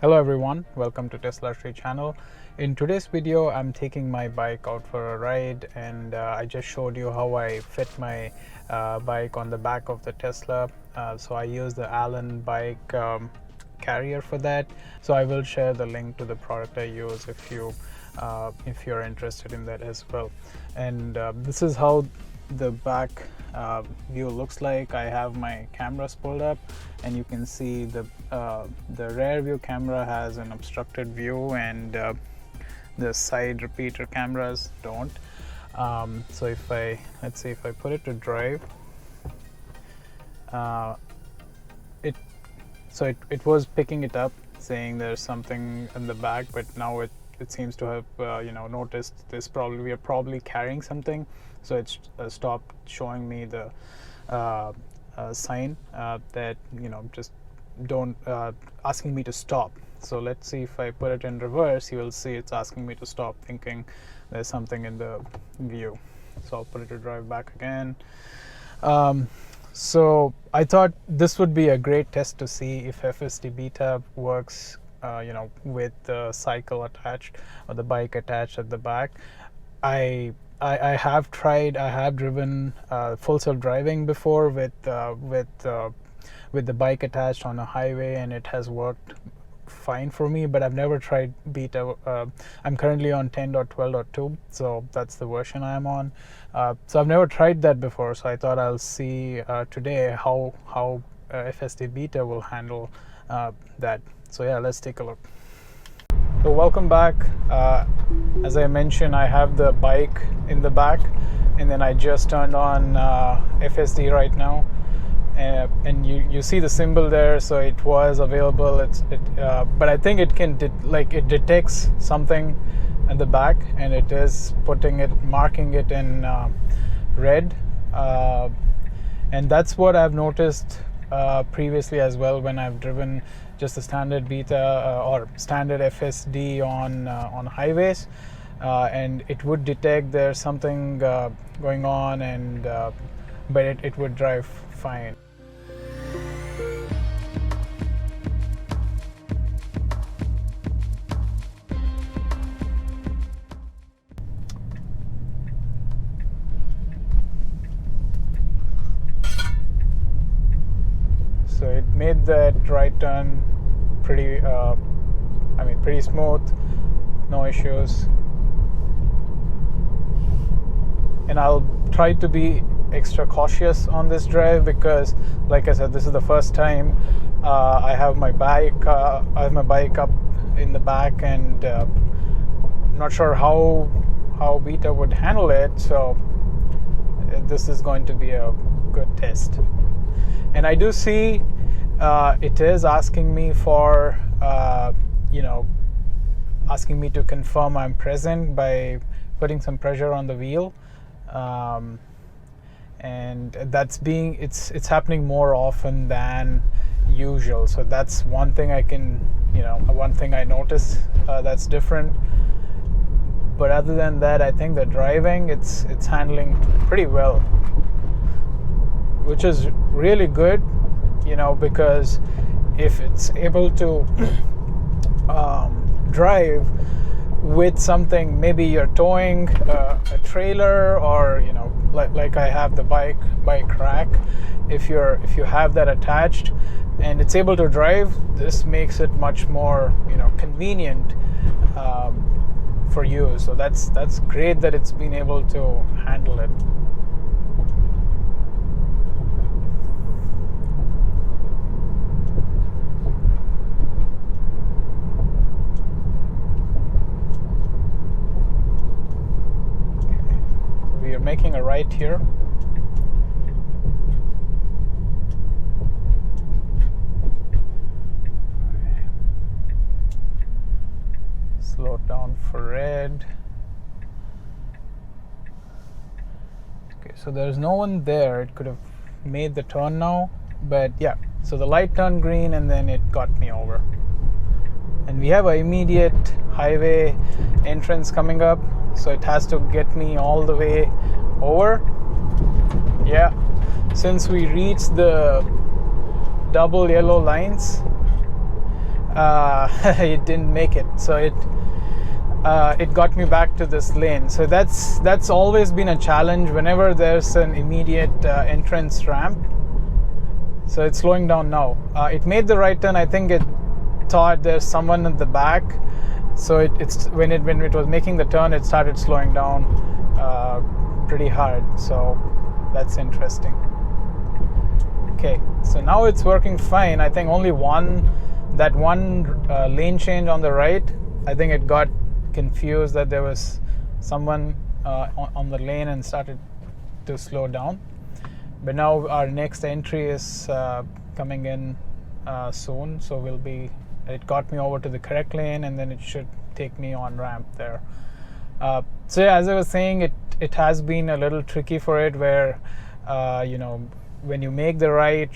Hello everyone, welcome to Tesla Shree channel. In today's video, I'm taking my bike out for a ride, and I just showed you how I fit my bike on the back of the Tesla. So I use the Allen bike carrier for that. So I will share the link to the product I use if you're interested in that as well. And this is how the back view looks like. I have my cameras pulled up, and you can see the rear view camera has an obstructed view, and the side repeater cameras don't. So let's see if I put it to drive, it was picking it up, saying there's something in the back, but now it seems to have noticed this. We are probably carrying something, so it's stopped showing me the sign that just don't asking me to stop. So let's see if I put it in reverse. You will see it's asking me to stop, thinking there's something in the view. So I'll put it to drive back again. So I thought this would be a great test to see if FSD beta works with the cycle attached or the bike attached at the back. I have driven full self-driving before with the bike attached on a highway, and it has worked fine for me, but I've never tried beta. I'm currently on 10.12.2, so that's the version I'm on. So I've never tried that before, so I thought I'll see today how FSD beta will handle that. So yeah, let's take a look. So welcome back. As I mentioned, I have the bike in the back, and then I just turned on FSD right now, and you see the symbol there. So it was available. But I think it can it detects something at the back, and it is marking it in red, and that's what I've noticed previously as well when I've driven just the standard beta or standard FSD on highways, and it would detect there's something going on, and but it would drive fine. So it made that right turn pretty smooth, no issues. And I'll try to be extra cautious on this drive because, like I said, this is the first time I have my bike up in the back, and not sure how beta would handle it. So this is going to be a good test. And I do see it is asking me for, asking me to confirm I'm present by putting some pressure on the wheel. And it's happening more often than usual. So that's one thing one thing I notice that's different. But other than that, I think the driving, it's handling pretty well, which is really good, because if it's able to drive with something, maybe you're towing a trailer, or like I have the bike rack. If you have that attached and it's able to drive, this makes it much more convenient for you. So that's great that it's been able to handle it. We are making a right here. Slow down for red. Okay, so there's no one there. It could have made the turn now, but yeah. So the light turned green, and then it got me over. And we have an immediate highway entrance coming up, so it has to get me all the way over. Yeah, since we reached the double yellow lines, it didn't make it. So it got me back to this lane. So that's always been a challenge whenever there's an immediate entrance ramp. So it's slowing down now. It made the right turn. I think it thought there's someone at the back. So it's when it was making the turn, it started slowing down pretty hard. So that's interesting. Okay, so now it's working fine. I think only that one lane change on the right, I think it got confused that there was someone on the lane and started to slow down. But now our next entry is coming in soon, so it got me over to the correct lane, and then it should take me on ramp there. So yeah, as I was saying, it has been a little tricky for it, where when you make the right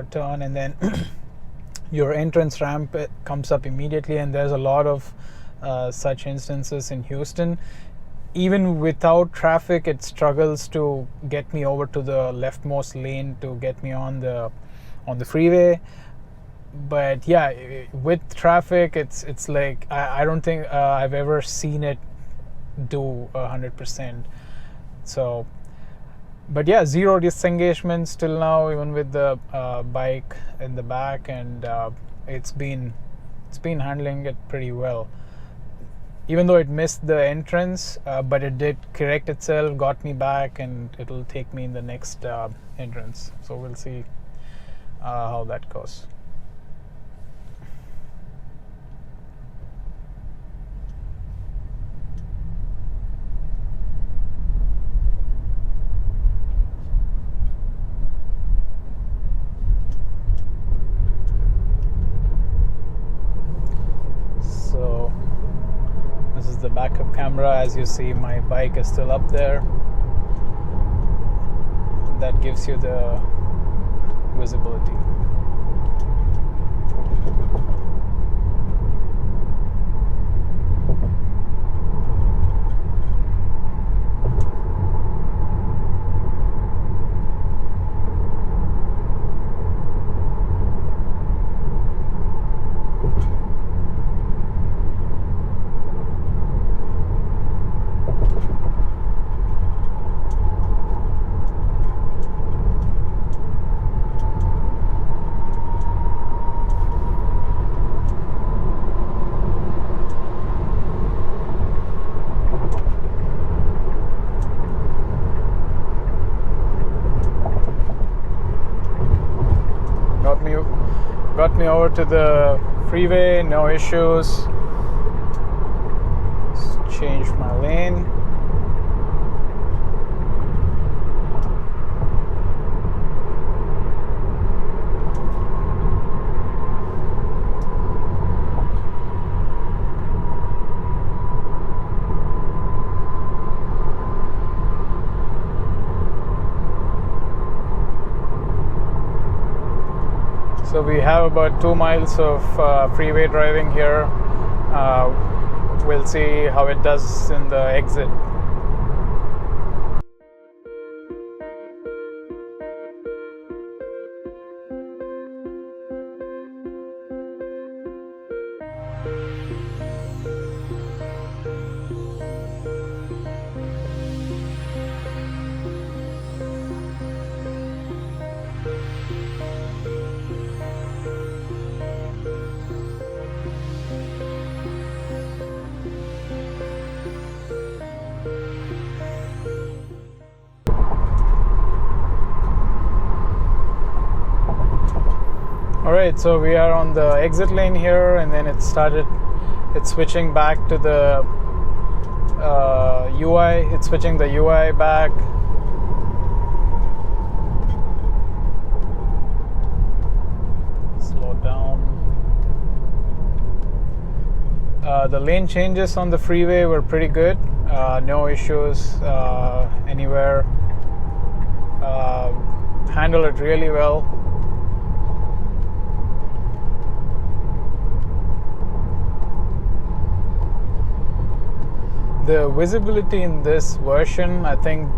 turn and then your entrance ramp comes up immediately, and there's a lot of such instances in Houston. Even without traffic, it struggles to get me over to the leftmost lane to get me on the freeway. But yeah, with traffic, it's like I don't think I've ever seen it do 100%. So, but yeah, 0 disengagements till now, even with the bike in the back, and it's been handling it pretty well. Even though it missed the entrance, but it did correct itself, got me back, and it'll take me in the next entrance. So we'll see how that goes. The backup camera. As you see, my bike is still up there. That gives you the visibility. Got me over to the freeway, no issues. Let's change my lane. So we have about 2 miles of freeway driving here. We'll see how it does in the exit. Alright, so we are on the exit lane here, and then it's switching back to the UI. It's switching the UI back. Slow down. The lane changes on the freeway were pretty good. No issues anywhere. Handle it really well. The visibility in this version, I think,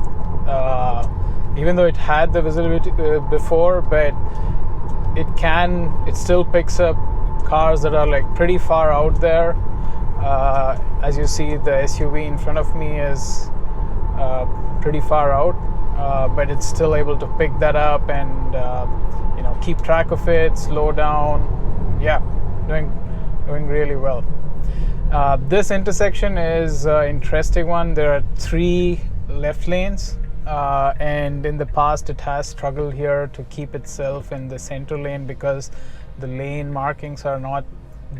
even though it had the visibility before, but it still picks up cars that are like pretty far out there. As you see, the SUV in front of me is pretty far out, but it's still able to pick that up and you know, keep track of it, slow down. Yeah, doing really well. This intersection is an interesting one. There are 3 left lanes, and in the past it has struggled here to keep itself in the center lane because the lane markings are not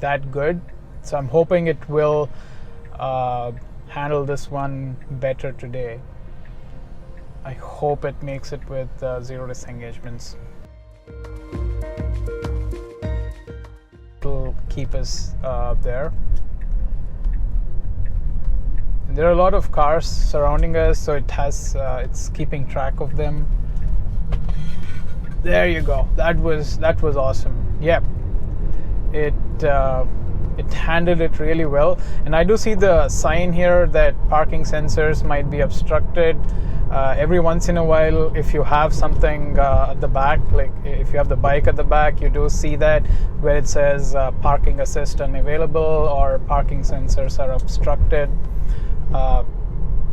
that good. So I'm hoping it will handle this one better today. I hope it makes it with 0 disengagements. It'll keep us there. And there are a lot of cars surrounding us, so it has it's keeping track of them. There you go. That was awesome. Yep. It handled it really well. And I do see the sign here that parking sensors might be obstructed. Every once in a while, if you have something at the back, like if you have the bike at the back, you do see that where it says parking assist unavailable or parking sensors are obstructed.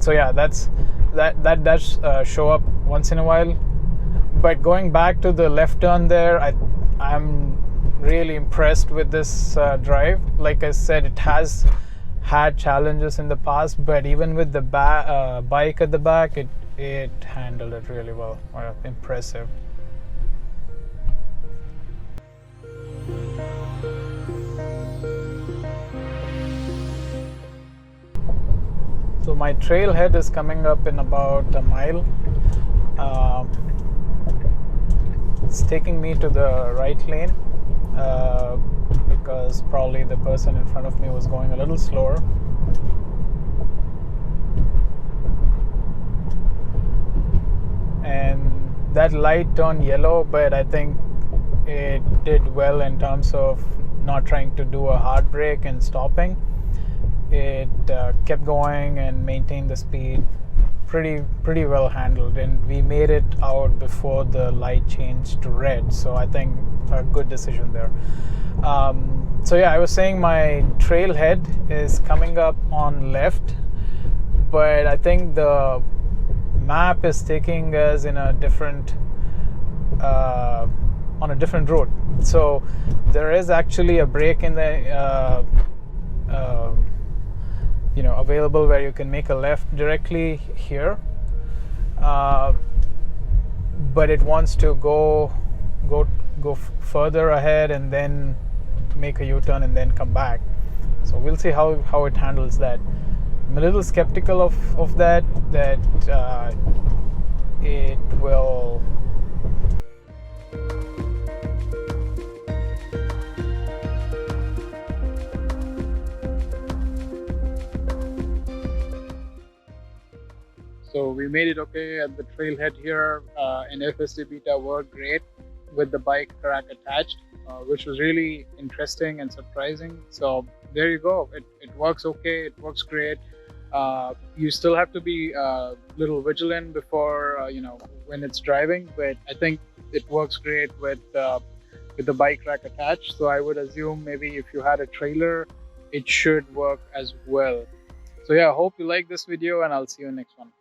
So yeah, that does show up once in a while. But going back to the left turn there, I'm really impressed with this drive. Like I said, it has had challenges in the past, but even with the bike at the back, it handled it really well. Wow, impressive. So my trailhead is coming up in about a mile. It's taking me to the right lane because probably the person in front of me was going a little slower. And that light turned yellow, but I think it did well in terms of not trying to do a hard brake and stopping. It kept going and maintained the speed. Pretty well handled, and we made it out before the light changed to red, so I think a good decision there. So yeah, I was saying my trailhead is coming up on left, but I think the map is taking us in a different on a different route. So there is actually a break in the you know, available where you can make a left directly here, but it wants to go further ahead and then make a U-turn and then come back. So we'll see how it handles that. I'm a little skeptical of that it will. So we made it okay at the trailhead here, and FSD Beta worked great with the bike rack attached, which was really interesting and surprising. So there you go. It works okay. It works great. You still have to be a little vigilant before you know, when it's driving, but I think it works great with the bike rack attached. So I would assume maybe if you had a trailer, it should work as well. So yeah, I hope you like this video, and I'll see you in the next one.